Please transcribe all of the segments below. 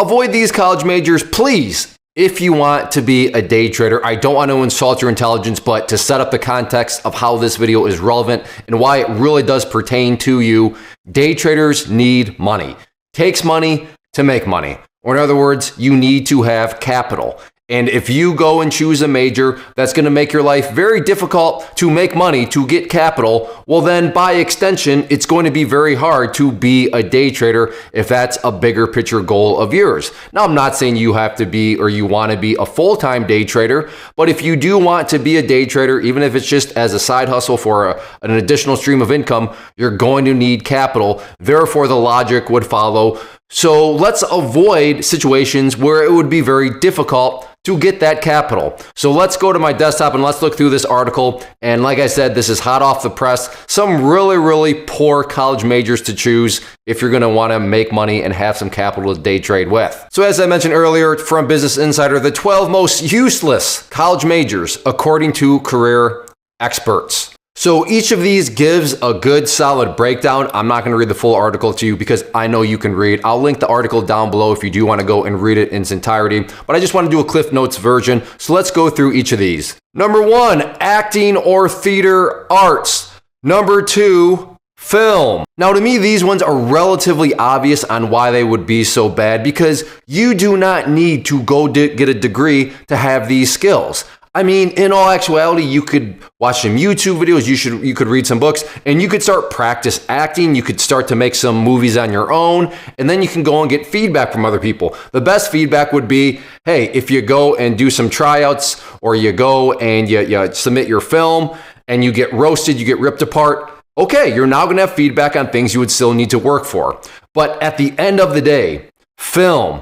avoid these college majors, please. If you want to be a day trader, I don't want to insult your intelligence, but to set up the context of how this video is relevant and why it really does pertain to you, day traders need money. Takes money to make money. Or in other words, you need to have capital. And if you go and choose a major that's going to make your life very difficult to make money, to get capital, well then by extension, it's going to be very hard to be a day trader if that's a bigger picture goal of yours. Now, I'm not saying you have to be or you want to be a full-time day trader, but if you do want to be a day trader, even if it's just as a side hustle for an additional stream of income, you're going to need capital. Therefore, the logic would follow. So let's avoid situations where it would be very difficult to get that capital. So let's go to my desktop and let's look through this article. And like I said, this is hot off the press. Some really, really poor college majors to choose if you're going to want to make money and have some capital to day trade with. So as I mentioned earlier from Business Insider, the 12 most useless college majors according to career experts. So each of these gives a good solid breakdown. I'm not going to read the full article to you because I know you can read. I'll link the article down below if you do want to go and read it in its entirety. But I just want to do a Cliff Notes version. So let's go through each of these. Number 1, acting or theater arts. Number 2, film. Now to me, these ones are relatively obvious on why they would be so bad because you do not need to go get a degree to have these skills. I mean, in all actuality, you could watch some YouTube videos, you could read some books, and you could start practice acting. You could start to make some movies on your own, and then you can go and get feedback from other people. The best feedback would be, hey, if you go and do some tryouts, or you go and you submit your film, and you get roasted, you get ripped apart, okay, you're now going to have feedback on things you would still need to work for. But at the end of the day, film,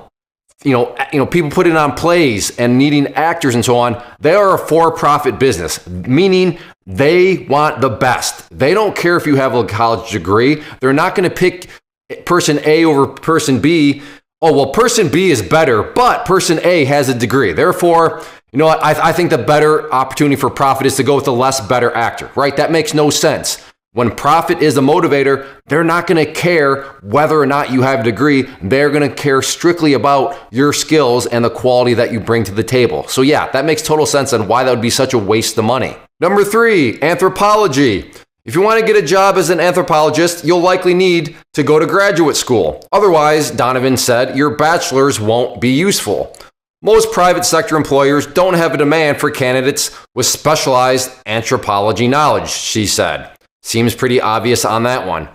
you know, people putting on plays and needing actors and so on, they are a for-profit business, meaning they want the best. They don't care if you have a college degree. They're not going to pick person A over person B. Oh, well, person B is better, but person A has a degree. Therefore, you know what? I think the better opportunity for profit is to go with the less better actor, right? That makes no sense. When profit is a motivator, they're not going to care whether or not you have a degree. They're going to care strictly about your skills and the quality that you bring to the table. So yeah, that makes total sense on why that would be such a waste of money. Number 3, anthropology. If you want to get a job as an anthropologist, you'll likely need to go to graduate school. Otherwise, Donovan said, your bachelor's won't be useful. Most private sector employers don't have a demand for candidates with specialized anthropology knowledge, she said. Seems pretty obvious on that one.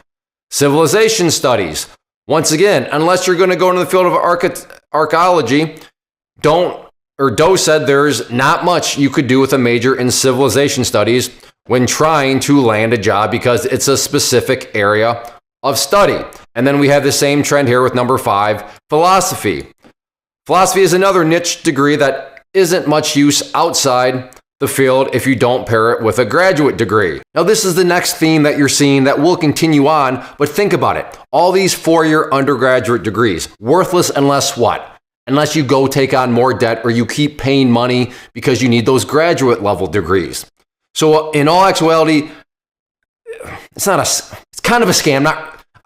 Civilization studies. Once again, unless you're going to go into the field of archaeology, Doe said there's not much you could do with a major in civilization studies when trying to land a job because it's a specific area of study. And then we have the same trend here with number 5, philosophy. Philosophy is another niche degree that isn't much use outside the field if you don't pair it with a graduate degree. Now, this is the next theme that you're seeing that will continue on, but think about it. All these 4-year undergraduate degrees, worthless unless what? Unless you go take on more debt or you keep paying money because you need those graduate level degrees. So in all actuality, it's kind of a scam.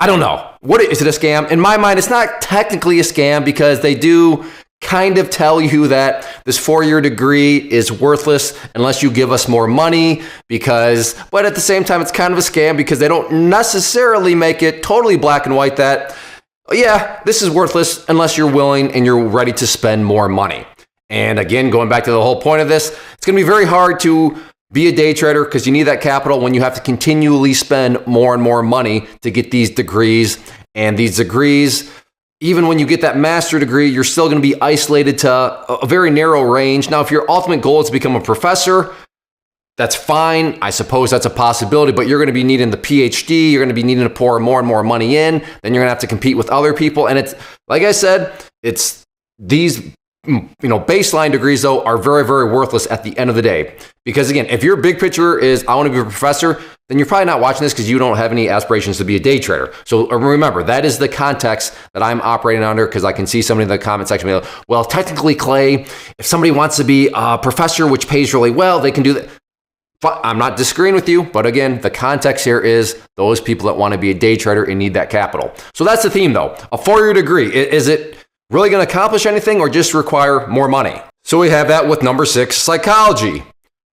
I don't know. Is it a scam? In my mind, it's not technically a scam because they do kind of tell you that this 4-year degree is worthless unless you give us more money but at the same time, it's kind of a scam because they don't necessarily make it totally black and white that, yeah, this is worthless unless you're willing and you're ready to spend more money. And again, going back to the whole point of this, it's going to be very hard to be a day trader because you need that capital when you have to continually spend more and more money to get these degrees. And these degrees, even when you get that master degree, you're still going to be isolated to a very narrow range. Now, if your ultimate goal is to become a professor, that's fine. I suppose that's a possibility, but you're going to be needing the PhD. You're going to be needing to pour more and more money in. Then you're going to have to compete with other people. And it's, like I said, it's these baseline degrees, though, are very, very worthless at the end of the day. Because again, if your big picture is, I want to be a professor, then you're probably not watching this because you don't have any aspirations to be a day trader. So remember, that is the context that I'm operating under because I can see somebody in the comment section be like, well, technically, Clay, if somebody wants to be a professor, which pays really well, they can do that. I'm not disagreeing with you, but again, the context here is those people that want to be a day trader and need that capital. So that's the theme, though. A 4-year degree, is it really going to accomplish anything or just require more money? So we have that with number 6, psychology.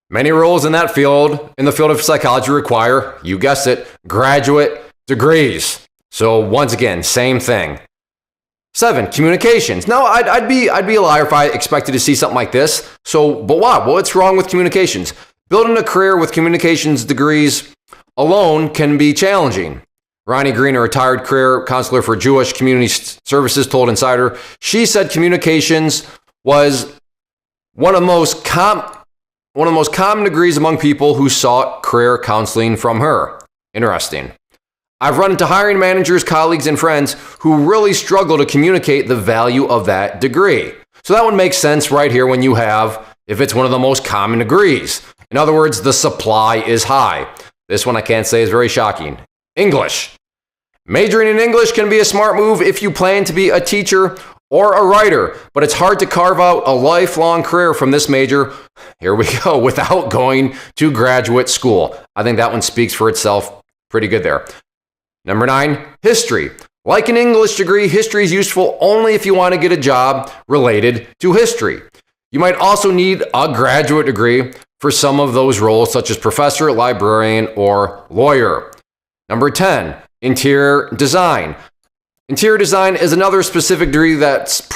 Many roles in that field, in the field of psychology, require, you guessed it, graduate degrees. So once again, same thing. 7, communications. Now, I'd be a liar if I expected to see something like this. So, but why? What's wrong with communications? Building a career with communications degrees alone can be challenging. Ronnie Green, a retired career counselor for Jewish Community Services, told Insider, she said communications was one of the most common degrees among people who sought career counseling from her. Interesting. I've run into hiring managers, colleagues, and friends who really struggle to communicate the value of that degree. So that one makes sense right here when you have, if it's one of the most common degrees. In other words, the supply is high. This one I can't say is very shocking. English. Majoring in English can be a smart move if you plan to be a teacher or a writer, but it's hard to carve out a lifelong career from this major, here we go, without going to graduate school. I think that one speaks for itself pretty good there. Number 9, history. Like an English degree, history is useful only if you want to get a job related to history. You might also need a graduate degree for some of those roles, such as professor, librarian, or lawyer. Number 10, interior design. Interior design is another specific degree that's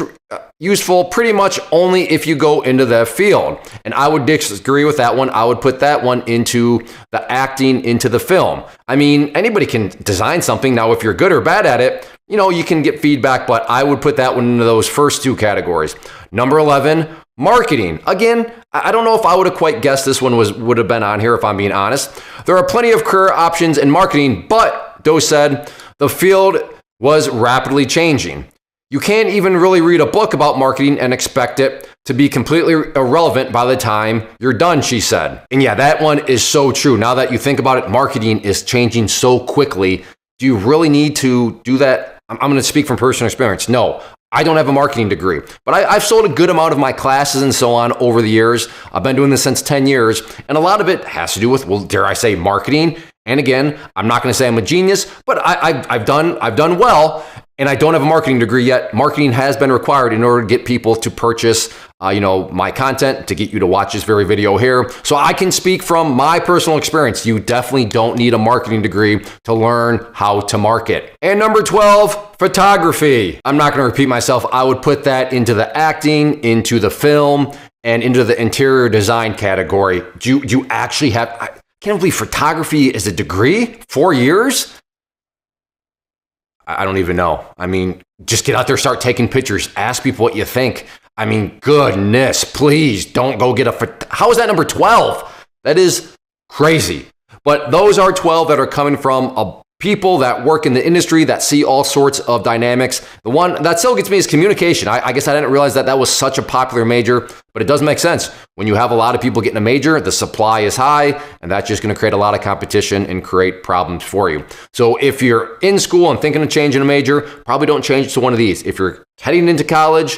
useful pretty much only if you go into that field. And I would disagree with that one. I would put that one into the acting, into the film. I mean, anybody can design something. Now, if you're good or bad at it, you can get feedback, but I would put that one into those first 2 categories. Number 11, marketing. Again, I don't know if I would have quite guessed this one would have been on here, if I'm being honest. There are plenty of career options in marketing, but Doe said the field was rapidly changing. You can't even really read a book about marketing and expect it to be completely irrelevant by the time you're done, she said. And yeah, that one is so true. Now that you think about it, marketing is changing so quickly. Do you really need to do that? I'm going to speak from personal experience. No, I don't have a marketing degree, but I've sold a good amount of my classes and so on over the years. I've been doing this since 10 years, and a lot of it has to do with, well, dare I say, marketing. And again, I'm not going to say I'm a genius, but I've done well, and I don't have a marketing degree yet. Marketing has been required in order to get people to purchase, my content, to get you to watch this very video here. So I can speak from my personal experience. You definitely don't need a marketing degree to learn how to market. And number 12, photography. I'm not going to repeat myself. I would put that into the acting, into the film, and into the interior design category. Do you actually have... I can't believe photography is a degree? 4 years? I don't even know. I mean, just get out there, start taking pictures, ask people what you think. I mean, goodness, please don't go get how is that number 12? That is crazy. But those are 12 that are coming from people that work in the industry that see all sorts of dynamics. The one that still gets me is communication. I guess I didn't realize that was such a popular major, but it does make sense. When you have a lot of people getting a major, the supply is high, and that's just going to create a lot of competition and create problems for you. So if you're in school and thinking of changing a major, probably don't change to one of these. If you're heading into college,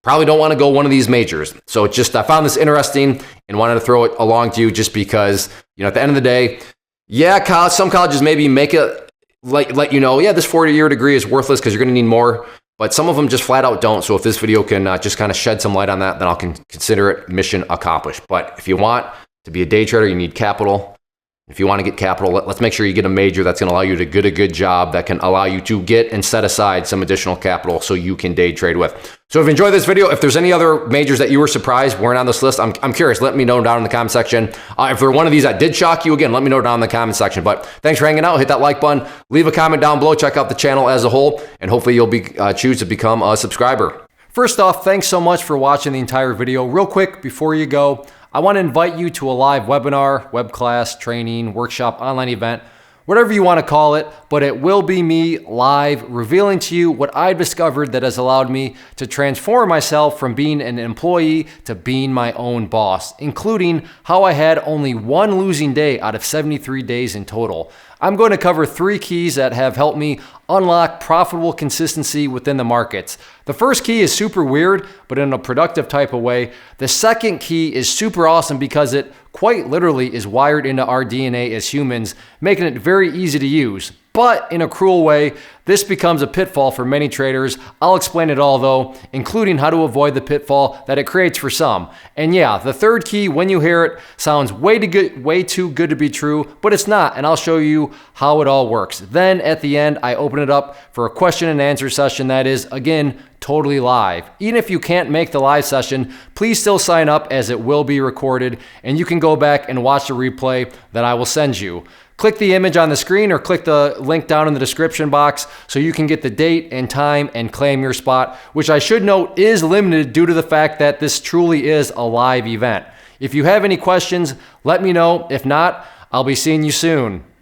probably don't want to go one of these majors. So I found this interesting and wanted to throw it along to you just because, at the end of the day, yeah, some colleges maybe make it let you know, yeah, this 4-year degree is worthless because you're going to need more, but some of them just flat out don't. So if this video can just kind of shed some light on that, then I'll consider it mission accomplished. But if you want to be a day trader, you need capital. If you want to get capital, let's make sure you get a major that's going to allow you to get a good job, that can allow you to get and set aside some additional capital so you can day trade with. So if you enjoyed this video, if there's any other majors that you were surprised weren't on this list, I'm curious. Let me know down in the comment section. If there one of these that did shock you, again, let me know down in the comment section. But thanks for hanging out. Hit that like button. Leave a comment down below. Check out the channel as a whole, and hopefully you'll choose to become a subscriber. First off, thanks so much for watching the entire video. Real quick, before you go, I want to invite you to a live webinar, web class, training, workshop, online event, whatever you want to call it, but it will be me live revealing to you what I've discovered that has allowed me to transform myself from being an employee to being my own boss, including how I had only one losing day out of 73 days in total. I'm going to cover 3 keys that have helped me unlock profitable consistency within the markets. The first key is super weird, but in a productive type of way. The second key is super awesome because it quite literally is wired into our DNA as humans, making it very easy to use. But in a cruel way, This becomes a pitfall for many traders. I'll explain it all though, including how to avoid the pitfall that it creates for some. And yeah, the third key, when you hear it, sounds way too good to be true, but it's not, and I'll show you how it all works. Then at the end, I open it up for a question and answer session that is, again, totally live. Even if you can't make the live session, please still sign up as it will be recorded, and you can go back and watch the replay that I will send you. Click the image on the screen or click the link down in the description box so you can get the date and time and claim your spot, which I should note is limited due to the fact that this truly is a live event. If you have any questions, let me know. If not, I'll be seeing you soon.